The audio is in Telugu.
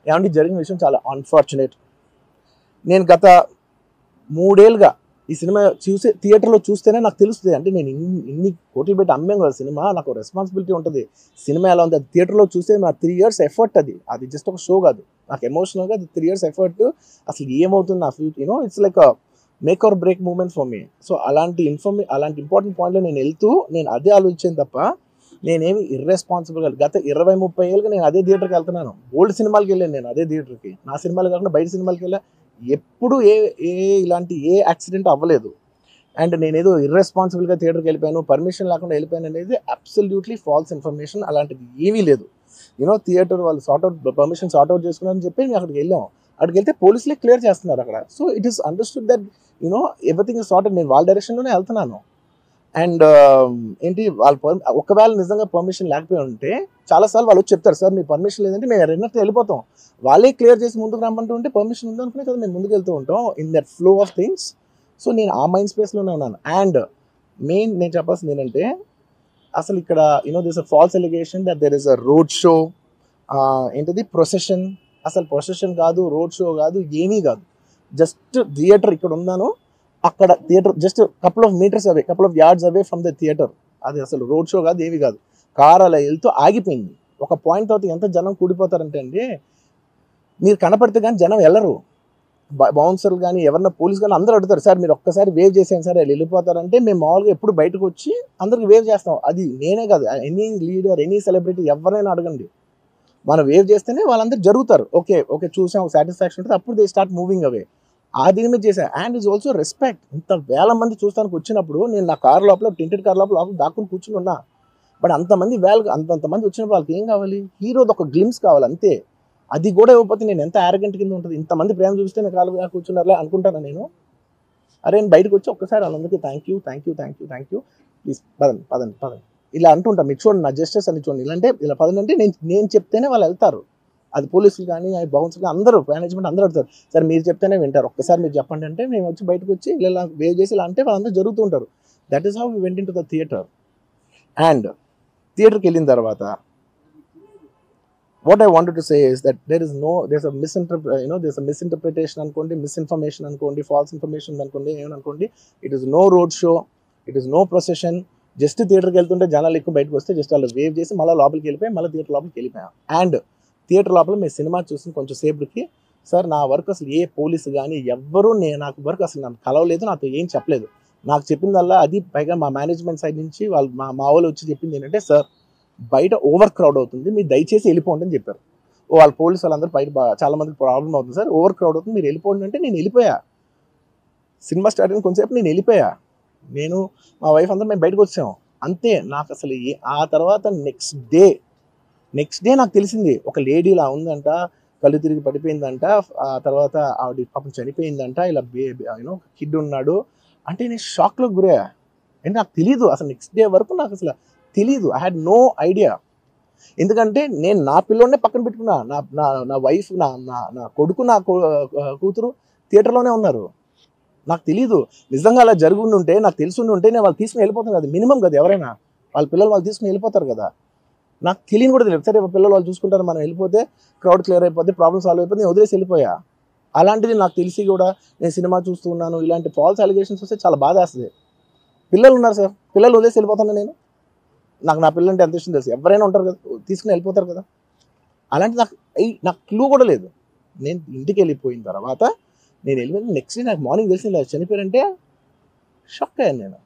ఏమంటే జరిగిన విషయం చాలా అన్ఫార్చునేట్. నేను గత 3 ఏళ్ళుగా ఈ సినిమా థియేటర్లో చూస్తేనే నాకు తెలుస్తుంది. అంటే నేను ఇన్ని కోట్లు పెట్టి అమ్మాం కదా సినిమా, నాకు రెస్పాన్సిబిలిటీ ఉంటుంది. సినిమా ఎలా ఉంది అది థియేటర్లో చూస్తే నా 3 years ఎఫర్ట్, అది జస్ట్ ఒక షో కాదు. నాకు ఎమోషనల్గా అది 3 years ఎఫర్ట్. అసలు ఏమవుతుంది నా future, it's like make or break moment for me. So అలాంటి ఇంపార్టెంట్ పాయింట్లో నేను వెళ్తూ నేను అదే ఆలోచించాను తప్ప నేనేమి ఇర్రెస్పాన్సిబుల్గా గత 20-30 ఏళ్ళుగా నేను అదే థియేటర్కి వెళ్తున్నాను. ఓల్డ్ సినిమాలకి వెళ్ళాను నేను అదే థియేటర్కి. నా సినిమాలు కాకుండా బయట సినిమాలకి వెళ్ళా. ఎప్పుడు ఇలాంటి యాక్సిడెంట్ అవ్వలేదు. అండ్ నేనేదో ఇర్రెస్పాన్సిబుల్గా థియేటర్కి వెళ్ళిపోయాను, పర్మిషన్ లేకుండా వెళ్ళిపోయాను అనేది అబ్సల్యూట్లీ ఫాల్స్ ఇన్ఫర్మేషన్. అలాంటిది ఏమీ లేదు. థియేటర్ వాళ్ళు పర్మిషన్ సార్ట్ అవుట్ చేసుకున్నారని చెప్పి మేము అక్కడికి వెళ్ళాం. అక్కడికి వెళ్తే పోలీసులే క్లియర్ చేస్తున్నారు అక్కడ. So it is understood that everything is sorted. నేను వాళ్ళ డైరెక్షన్లోనే వెళ్తున్నాను. అండ్ ఏంటి ఒకవేళ నిజంగా పర్మిషన్ లేకపోయి ఉంటే చాలాసార్లు వాళ్ళు వచ్చి చెప్తారు, సార్ మీ పర్మిషన్ లేదంటే మేము రెండట్టు వెళ్ళిపోతాం. వాళ్ళే క్లియర్ చేసి ముందుకు రమ్మంటూ ఉంటే పర్మిషన్ ఉందనుకునే కదా మేము ముందుకు వెళ్తూ ఉంటాం in that flow of things. So నేను ఆ మైండ్ స్పేస్లోనే ఉన్నాను. అండ్ మెయిన్ నేను చెప్పాల్సింది ఏంటంటే అసలు ఇక్కడ this a false allegation that there is a road show, ఏంటిది ప్రొసెషన్. అసలు ప్రొసెషన్ కాదు, రోడ్ షో కాదు, ఏమీ కాదు. జస్ట్ థియేటర్ ఇక్కడ ఉన్నాను, అక్కడ theatre just couple of yards away from the theatre. అది అసలు రోడ్ షో కాదు, ఏవి కాదు. కార్ అలా వెళ్తూ ఆగిపోయింది. ఒక పాయింట్ తర్వాత ఎంత జనం కూడిపోతారంటే అండి, మీరు కనపడితే కానీ జనం వెళ్ళరు. బౌన్సర్లు కానీ ఎవరన్నా పోలీస్ కానీ అందరూ అడుగుతారు, సార్ మీరు ఒక్కసారి వేవ్ చేసాను సార్ వాళ్ళు వెళ్ళిపోతారంటే మేము మామూలుగా ఎప్పుడు బయటకు వచ్చి అందరికి వేవ్ చేస్తాం. అది నేనే కాదు, ఎనీ లీడర్, ఎనీ సెలబ్రిటీ ఎవరైనా అడగండి, మనం వేవ్ చేస్తేనే వాళ్ళందరూ జరుగుతారు. ఓకే చూసాం, సాటిస్ఫాక్షన్ ఉంటుంది, అప్పుడు దే స్టార్ట్ మూవింగ్ అవే. ఆ దీని మీద చేశాను. And is also respect. ఇంత వేల మంది చూస్తానికి వచ్చినప్పుడు నేను నా కార్ లోపల, టెంటెడ్ కార్ లోపల దాక్కుని కూర్చుని ఉన్నా. బట్ అంతమంది అంతమంది వచ్చినప్పుడు వాళ్ళకి ఏం కావాలి? హీరోది ఒక గ్లిమ్స్ కావాలి అంతే. అది కూడా ఇవ్వకపోతే నేను ఎంత యారగెంట్ కింద ఉంటుంది. ఇంతమంది ప్రేమ చూస్తే నేను కాలు కూర్చున్నారులే అనుకుంటాను నేను. అరే నేను బయటకు వచ్చి ఒక్కసారి వాళ్ళందరికీ థ్యాంక్ యూ ప్లీజ్ పదండి ఇలా అంటుంటాను. మీరు చూడండి నా జస్టిస్ అని చూడండి. ఇలాంటే ఇలా పదండి అంటే నేను చెప్తేనే వాళ్ళు వెళ్తారు. అది పోలీసులు కానీ బౌన్సర్లు కానీ అందరూ, మేనేజ్మెంట్ అందరూ అడుగుతారు, సార్ మీరు చెప్తేనే వింటారు, ఒక్కసారి మీరు చెప్పండి అంటే మేము వచ్చి బయటకు వచ్చి ఇలా వేవ్ చేసి ఇలా అంటే వాళ్ళందరూ జరుగుతూ ఉంటారు. That is how we went into the theatre. And థియేటర్కి వెళ్ళిన తర్వాత what I wanted to say is that there's a misinterpretation అనుకోండి, misinformation అనుకోండి, false information అనుకోండి, ఏమనుకోండి, it is no road show, it is no procession. Just థియేటర్కి వెళ్తుంటే జనాలు ఎక్కువ బయటకు వస్తే జస్ట్ వాళ్ళు వేవ్ చేసి మళ్ళీ లోపలికి వెళ్ళిపోయి మళ్ళీ థియేటర్ లోపలికి వెళ్ళిపోయాం. అండ్ థియేటర్ లోపల మేము సినిమా చూసిన కొంచెం సేపటికి సార్ నా వర్క్ అసలు ఏ పోలీసు కానీ ఎవ్వరూ నాకు వర్క్ అసలు నాకు కలవలేదు, నాతో ఏం చెప్పలేదు. నాకు చెప్పిందల్లా అది పైగా మా మేనేజ్మెంట్ సైడ్ నుంచి వాళ్ళు మా వాళ్ళు వచ్చి చెప్పింది ఏంటంటే, సార్ బయట ఓవర్ క్రౌడ్ అవుతుంది, మీరు దయచేసి వెళ్ళిపోండి అని చెప్పారు. వాళ్ళ పోలీసు వాళ్ళందరూ బయట చాలా మందికి ప్రాబ్లం అవుతుంది సార్, ఓవర్ క్రౌడ్ అవుతుంది, మీరు వెళ్ళిపోండి అంటే నేను వెళ్ళిపోయా. సినిమా స్టార్ట్ అయిన కొంచెంసేపు నేను వెళ్ళిపోయా. నేను మా వైఫ్ అందరూ మేము బయటకు వచ్చాము అంతే. నాకు అసలు ఆ తర్వాత నెక్స్ట్ డే నాకు తెలిసింది ఒక లేడీ ఇలా ఉందంట, కళ్ళు తిరిగి పడిపోయిందంట, ఆ తర్వాత ఆవిడ పాపం చనిపోయిందంట, ఇలా కిడ్ ఉన్నాడు అంటే నేను షాక్లోకి గురయ్యా. అంటే నాకు తెలీదు అసలు, నెక్స్ట్ డే వరకు నాకు అసలు తెలీదు. I had no idea. ఎందుకంటే నేను నా పిల్లోనే పక్కన పెట్టుకున్నా, నా వైఫ్, నా కొడుకు, నా కూతురు థియేటర్లోనే ఉన్నారు. నాకు తెలీదు. నిజంగా అలా జరుగుండి ఉంటే, నాకు తెలిసి ఉంటే నేను వాళ్ళు తీసుకుని వెళ్ళిపోతాను కదా, మినిమం కదా, ఎవరైనా వాళ్ళ పిల్లలు వాళ్ళు తీసుకుని వెళ్ళిపోతారు కదా. నాకు తెలియని కూడా తెలియదు. సరే పిల్లలు వాళ్ళు చూసుకుంటారు, మనం వెళ్ళిపోతే క్రౌడ్ క్లియర్ అయిపోతే, ప్రాబ్లమ్ సాల్వ్ అయిపోతే నేను వదిలేసి వెళ్ళిపోయా. అలాంటిది నాకు తెలిసి కూడా నేను సినిమా చూస్తూ ఉన్నాను, ఇలాంటి ఫాల్స్ అలిగేషన్స్ వస్తే చాలా బాధ వేస్తుంది. పిల్లలు ఉన్నారు సార్, పిల్లలు వదిలేసి వెళ్ళిపోతాను నేను. నాకు నా పిల్లలు అంటే ఎంత ఇష్టం తెలుసు, ఎవరైనా ఉంటారు కదా తీసుకుని వెళ్ళిపోతారు కదా. అలాంటి నాకు క్లూ కూడా లేదు. నేను ఇంటికి వెళ్ళిపోయిన తర్వాత నేను వెళ్ళిపోయిన నెక్స్ట్ డే నాకు మార్నింగ్ తెలిసింది చనిపోయారంటే షాక్ అయ్యాను నేను.